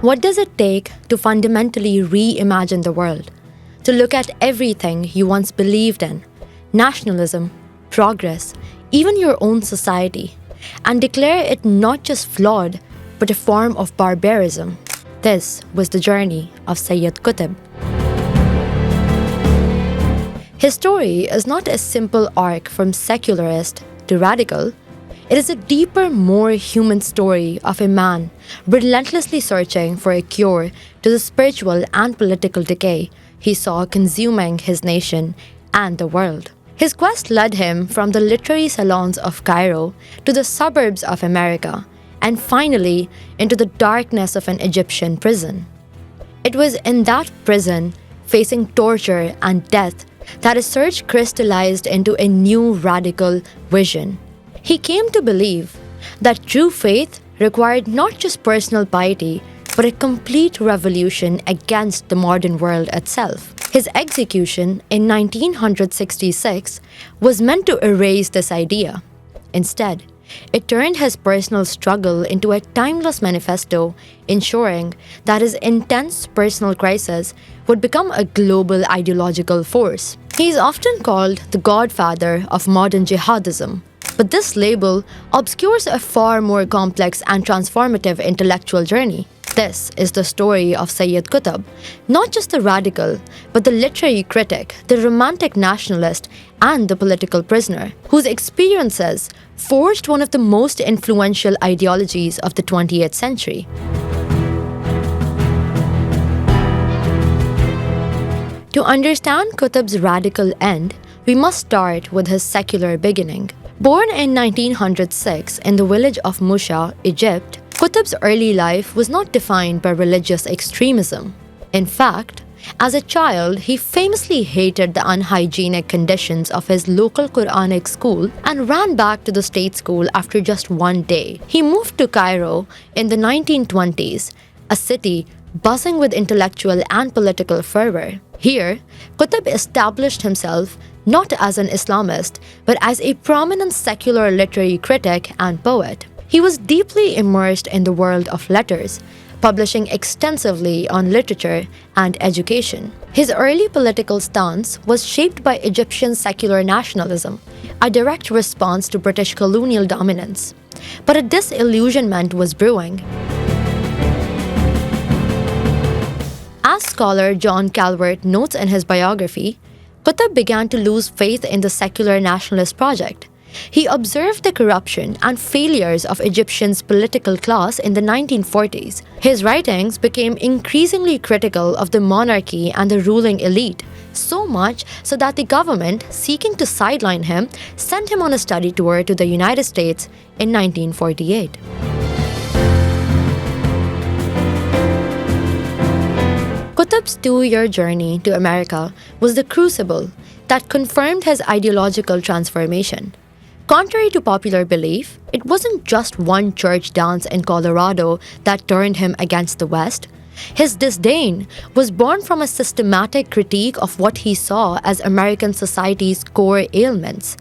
What does it take to fundamentally reimagine the world? To look at everything you once believed in, nationalism, progress, even your own society, and declare it not just flawed, but a form of barbarism. This was the journey of Sayyid Qutb. His story is not a simple arc from secularist to radical. It is a deeper, more human story of a man relentlessly searching for a cure to the spiritual and political decay he saw consuming his nation and the world. His quest led him from the literary salons of Cairo to the suburbs of America, and finally into the darkness of an Egyptian prison. It was in that prison, facing torture and death, that his search crystallized into a new radical vision. He came to believe that true faith required not just personal piety, but a complete revolution against the modern world itself. His execution in 1966 was meant to erase this idea. Instead, it turned his personal struggle into a timeless manifesto, ensuring that his intense personal crisis would become a global ideological force. He is often called the godfather of modern jihadism, but this label obscures a far more complex and transformative intellectual journey. This is the story of Sayyid Qutb, not just the radical, but the literary critic, the romantic nationalist, and the political prisoner, whose experiences forged one of the most influential ideologies of the 20th century. To understand Qutb's radical end, we must start with his secular beginning. Born in 1906 in the village of Musha, Egypt, Qutb's early life was not defined by religious extremism. In fact, as a child, he famously hated the unhygienic conditions of his local Quranic school and ran back to the state school after just one day. He moved to Cairo in the 1920s, a city buzzing with intellectual and political fervor. Here, Qutb established himself not as an Islamist, but as a prominent secular literary critic and poet. He was deeply immersed in the world of letters, publishing extensively on literature and education. His early political stance was shaped by Egyptian secular nationalism, a direct response to British colonial dominance. But a disillusionment was brewing. As scholar John Calvert notes in his biography, Qutb began to lose faith in the secular nationalist project. He observed the corruption and failures of Egyptians' political class in the 1940s. His writings became increasingly critical of the monarchy and the ruling elite, so much so that the government, seeking to sideline him, sent him on a study tour to the United States in 1948. Qutb's two-year journey to America was the crucible that confirmed his ideological transformation. Contrary to popular belief, it wasn't just one church dance in Colorado that turned him against the West. His disdain was born from a systematic critique of what he saw as American society's core ailments.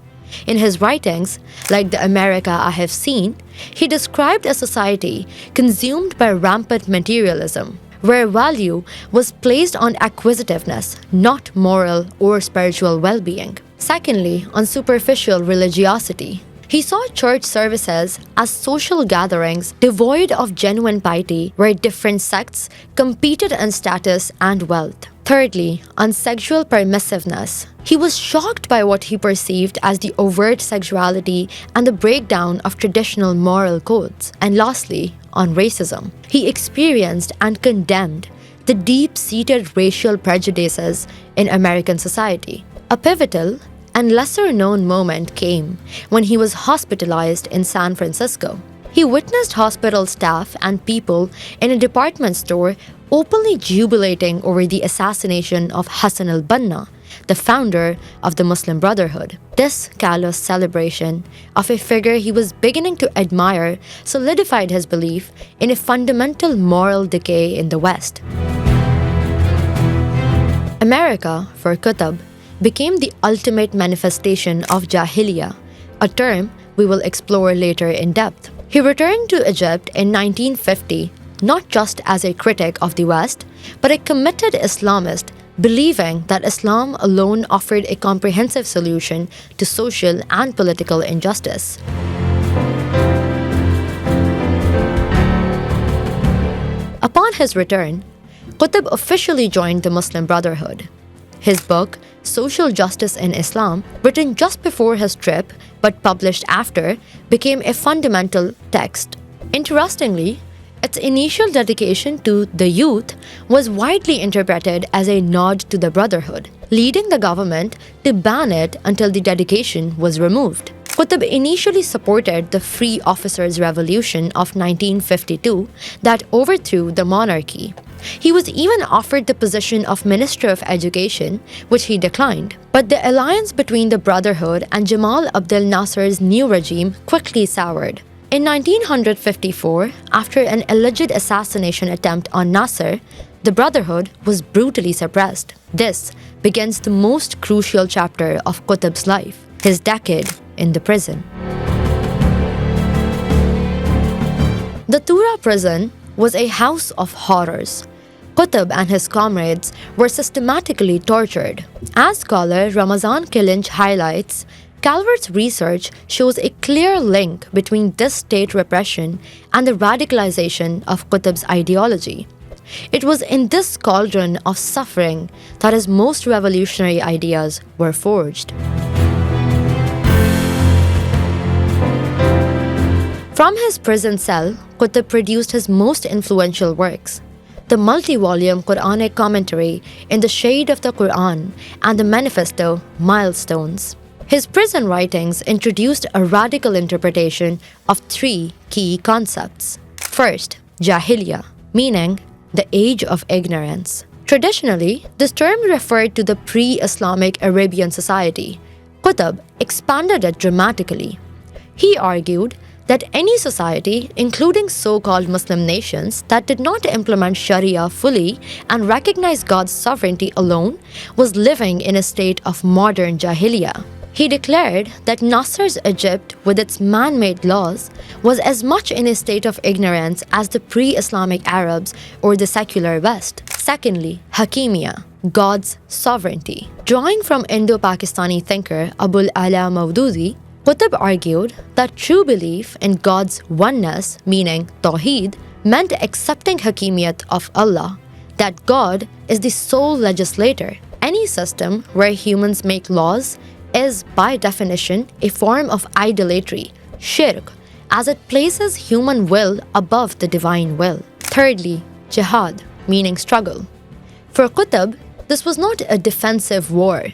In his writings, like The America I Have Seen, he described a society consumed by rampant materialism, where value was placed on acquisitiveness, not moral or spiritual well-being. Secondly, on superficial religiosity. He saw church services as social gatherings devoid of genuine piety where different sects competed in status and wealth. Thirdly, on sexual permissiveness. He was shocked by what he perceived as the overt sexuality and the breakdown of traditional moral codes. And lastly, on racism. He experienced and condemned the deep-seated racial prejudices in American society. A pivotal and lesser-known moment came when he was hospitalized in San Francisco. He witnessed hospital staff and people in a department store openly jubilating over the assassination of Hassan al-Banna, the founder of the Muslim Brotherhood. This callous celebration of a figure he was beginning to admire solidified his belief in a fundamental moral decay in the West. America, for Qutb, became the ultimate manifestation of Jahiliyyah, a term we will explore later in depth. He returned to Egypt in 1950 not just as a critic of the West, but a committed Islamist, believing that Islam alone offered a comprehensive solution to social and political injustice. Upon his return, Qutb officially joined the Muslim Brotherhood. His book, Social Justice in Islam, written just before his trip but published after, became a fundamental text. Interestingly, its initial dedication to the youth was widely interpreted as a nod to the Brotherhood, leading the government to ban it until the dedication was removed. Qutb initially supported the Free Officers' Revolution of 1952 that overthrew the monarchy. He was even offered the position of Minister of Education, which he declined. But the alliance between the Brotherhood and Jamal Abdel Nasser's new regime quickly soured. In 1954, after an alleged assassination attempt on Nasser, the Brotherhood was brutally suppressed. This begins the most crucial chapter of Qutb's life, his decade in the prison. The Tura prison was a house of horrors. Qutb and his comrades were systematically tortured. As scholar Ramazan Kilinch highlights, Calvert's research shows a clear link between this state repression and the radicalization of Qutb's ideology. It was in this cauldron of suffering that his most revolutionary ideas were forged. From his prison cell, Qutb produced his most influential works, the multi-volume Quranic commentary In the Shade of the Quran and the manifesto Milestones. His prison writings introduced a radical interpretation of three key concepts. First, Jahiliyyah, meaning the age of ignorance. Traditionally, this term referred to the pre-Islamic Arabian society. Qutb expanded it dramatically. He argued that any society, including so-called Muslim nations, that did not implement Sharia fully and recognize God's sovereignty alone, was living in a state of modern Jahiliyyah. He declared that Nasser's Egypt, with its man-made laws, was as much in a state of ignorance as the pre-Islamic Arabs or the secular West. Secondly, Hakimiyya, God's sovereignty. Drawing from Indo-Pakistani thinker Abul Ala Maududi, Qutb argued that true belief in God's oneness, meaning Tawheed, meant accepting Hakimiyyat of Allah, that God is the sole legislator. Any system where humans make laws is, by definition, a form of idolatry, shirk, as it places human will above the divine will. Thirdly, jihad, meaning struggle. For Qutb, this was not a defensive war.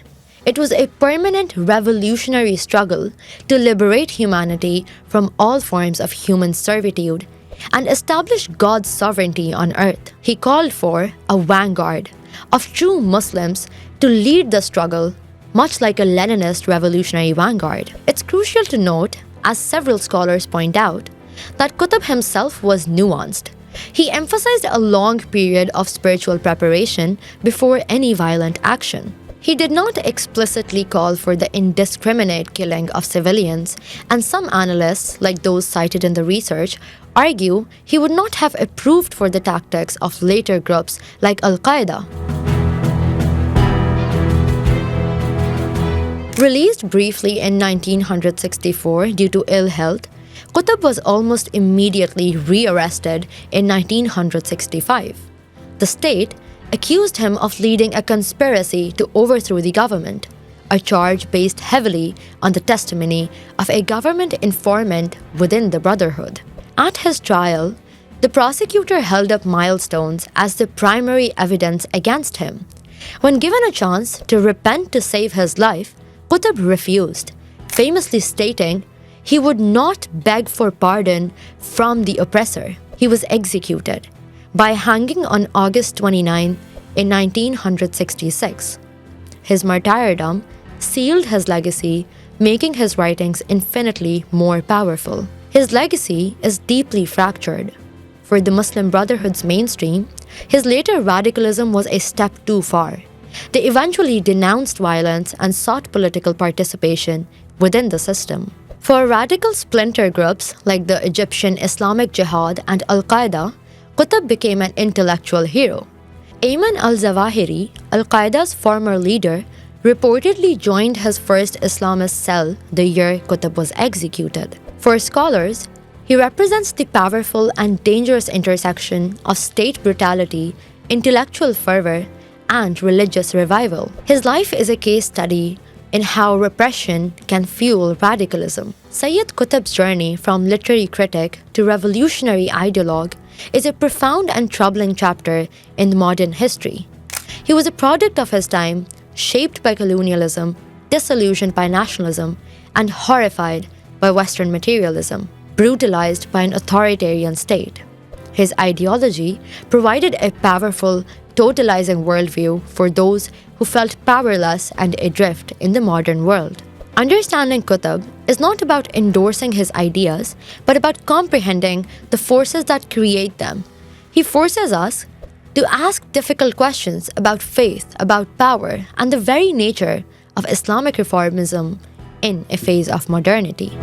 It was a permanent revolutionary struggle to liberate humanity from all forms of human servitude and establish God's sovereignty on earth. He called for a vanguard of true Muslims to lead the struggle, much like a Leninist revolutionary vanguard. It's crucial to note, as several scholars point out, that Qutb himself was nuanced. He emphasized a long period of spiritual preparation before any violent action. He did not explicitly call for the indiscriminate killing of civilians, and some analysts, like those cited in the research, argue he would not have approved for the tactics of later groups like Al-Qaeda. Released briefly in 1964 due to ill health, Qutb was almost immediately re-arrested in 1965. The state accused him of leading a conspiracy to overthrow the government, a charge based heavily on the testimony of a government informant within the Brotherhood. At his trial, the prosecutor held up milestones as the primary evidence against him. When given a chance to repent to save his life, Qutb refused, famously stating he would not beg for pardon from the oppressor. He was executed by hanging on August 29 in 1966. His martyrdom sealed his legacy, making his writings infinitely more powerful. His legacy is deeply fractured. For the Muslim Brotherhood's mainstream, his later radicalism was a step too far. They eventually denounced violence and sought political participation within the system. For radical splinter groups like the Egyptian Islamic Jihad and Al-Qaeda, Qutb became an intellectual hero. Ayman al-Zawahiri, Al-Qaeda's former leader, reportedly joined his first Islamist cell the year Qutb was executed. For scholars, he represents the powerful and dangerous intersection of state brutality, intellectual fervor, and religious revival. His life is a case study in how repression can fuel radicalism. Sayyid Qutb's journey from literary critic to revolutionary ideologue is a profound and troubling chapter in modern history. He was a product of his time, shaped by colonialism, disillusioned by nationalism, and horrified by Western materialism, brutalized by an authoritarian state. His ideology provided a powerful, totalizing worldview for those who felt powerless and adrift in the modern world. Understanding Qutb is not about endorsing his ideas, but about comprehending the forces that create them. He forces us to ask difficult questions about faith, about power, and the very nature of Islamic reformism in a phase of modernity.